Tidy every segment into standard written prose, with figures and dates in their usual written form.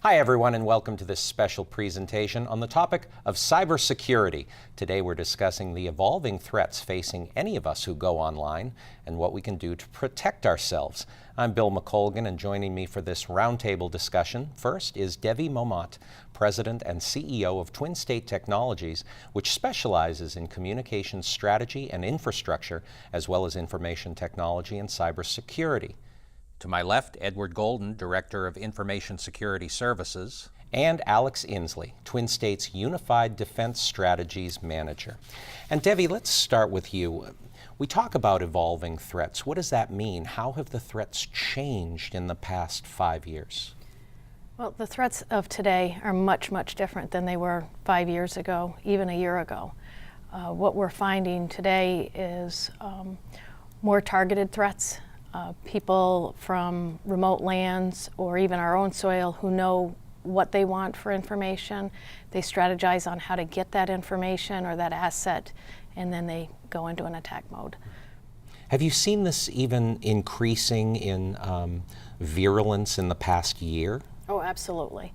Hi everyone, and welcome to this special presentation on the topic of cybersecurity. Today we're discussing the evolving threats facing any of us who go online and what we can do to protect ourselves. I'm Bill McColgan, and joining me for this roundtable discussion first is Devi Momot, President and CEO of Twin State Technologies, which specializes in communications strategy and infrastructure, as well as information technology and cybersecurity. To my left, Edward Golden, Director of Information Security Services, and Alex Inslee, Twin State's Unified Defense Strategies Manager. And Devi, let's start with you. We talk about evolving threats. What does that mean? How have the threats changed in the past 5 years? Well, the threats of today are much, much different than they were 5 years ago, even a year ago. What we're finding today is more targeted threats. People from remote lands or even our own soil who know what they want for information. They strategize on how to get that information or that asset, and then they go into an attack mode. Have you seen this even increasing in virulence in the past year? Oh, absolutely.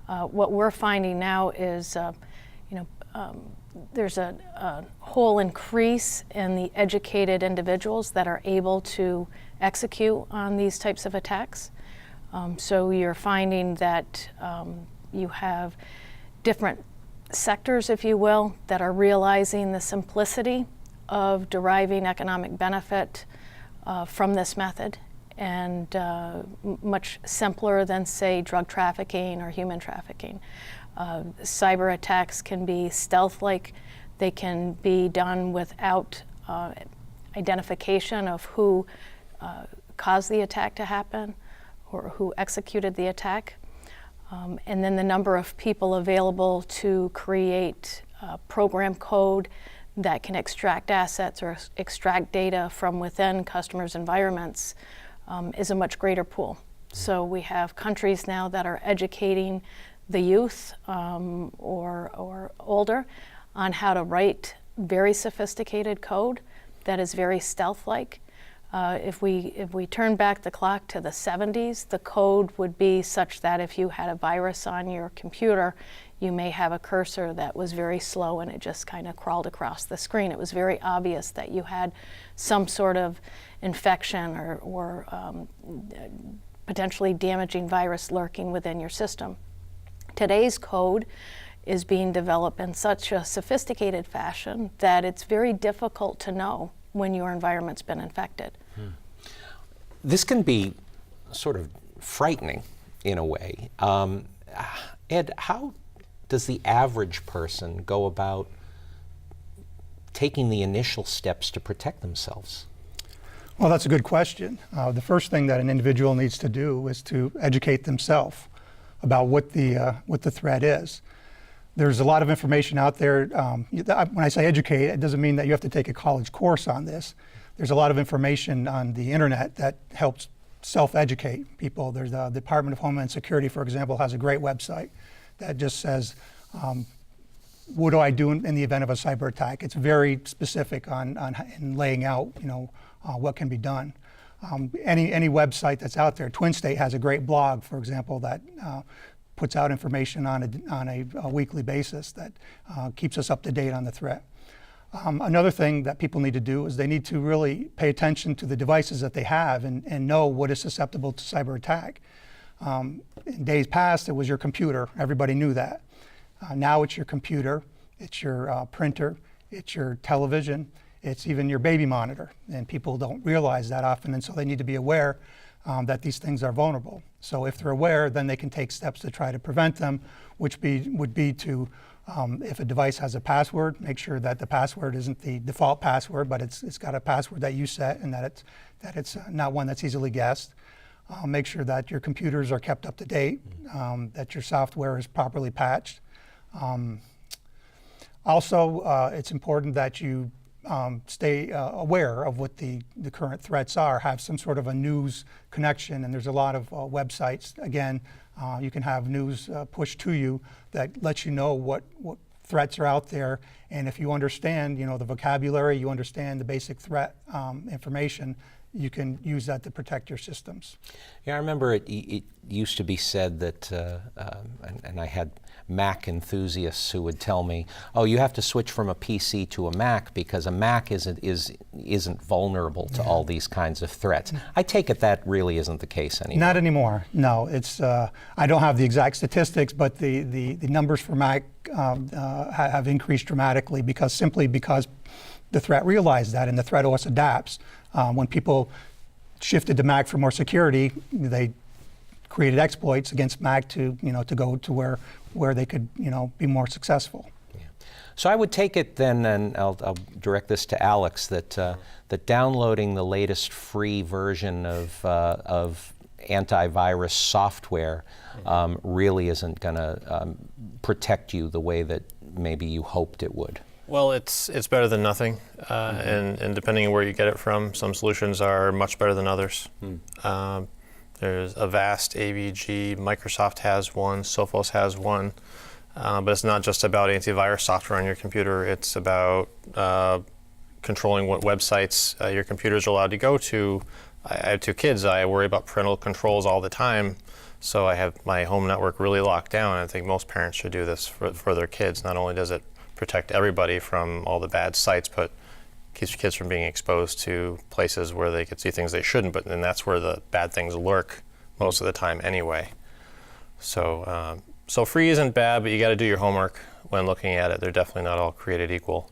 What we're finding now is, there's a whole increase in the educated individuals that are able to execute on these types of attacks. So you're finding that you have different sectors, if you will, that are realizing the simplicity of deriving economic benefit from this method, and much simpler than, say, drug trafficking or human trafficking. Cyber attacks can be stealth-like. They can be done without identification of who caused the attack to happen or who executed the attack. And then the number of people available to create program code that can extract assets or extract data from within customers' environments is a much greater pool. So we have countries now that are educating the youth or older on how to write very sophisticated code that is very stealth-like. If we turn back the clock to the 70s, the code would be such that if you had a virus on your computer, you may have a cursor that was very slow and it just kind of crawled across the screen. It was very obvious that you had some sort of infection or potentially damaging virus lurking within your system. Today's code is being developed in such a sophisticated fashion that it's very difficult to know when your environment's been infected. This can be sort of frightening in a way. Ed, how does the average person go about taking the initial steps to protect themselves? Well, that's a good question. The first thing that an individual needs to do is to educate themselves about what the threat is. There's a lot of information out there. When I say educate, it doesn't mean that you have to take a college course on this. There's a lot of information on the internet that helps self-educate people. There's the Department of Homeland Security, for example, has a great website that just says, what do I do in the event of a cyber attack? It's very specific in laying out, what can be done. Any website that's out there, Twin State has a great blog, for example, that puts out information on a weekly basis that keeps us up to date on the threat. Another thing that people need to do is they need to really pay attention to the devices that they have and know what is susceptible to cyber attack. In days past, it was your computer. Everybody knew that. Now it's your computer, it's your printer, it's your television, it's even your baby monitor. And people don't realize that often, and so they need to be aware that these things are vulnerable. So if they're aware, then they can take steps to try to prevent them, which would be to, if a device has a password, make sure that the password isn't the default password, but it's got a password that you set and that it's not one that's easily guessed. Make sure that your computers are kept up to date, that your software is properly patched. Also, it's important that you stay aware of what the current threats are, have some sort of a news connection, and there's a lot of websites. Again, you can have news pushed to you that lets you know what threats are out there, and if you understand, the vocabulary, you understand the basic threat information, you can use that to protect your systems. Yeah, I remember it used to be said that, and I had Mac enthusiasts who would tell me, "Oh, you have to switch from a PC to a Mac because a Mac isn't vulnerable to all these kinds of threats." I take it that really isn't the case anymore. Not anymore. No, it's. I don't have the exact statistics, but the numbers for Mac have increased dramatically simply because the threat realized that, and the threat OS adapts. When people shifted to Mac for more security, they created exploits against Mac to go to where they could be more successful. Yeah. So I would take it then, and I'll direct this to Alex, that that downloading the latest free version of antivirus software really isn't going to protect you the way that maybe you hoped it would. Well, it's better than nothing, and depending on where you get it from, some solutions are much better than others. There's Avast, AVG, Microsoft has one, Sophos has one, but it's not just about antivirus software on your computer. It's about controlling what websites your computers are allowed to go to. I have 2 kids. I worry about parental controls all the time, so I have my home network really locked down. I think most parents should do this for their kids. Not only does it protect everybody from all the bad sites, but keeps kids from being exposed to places where they could see things they shouldn't, but then that's where the bad things lurk most of the time anyway. So free isn't bad, but you got to do your homework when looking at it. They're definitely not all created equal.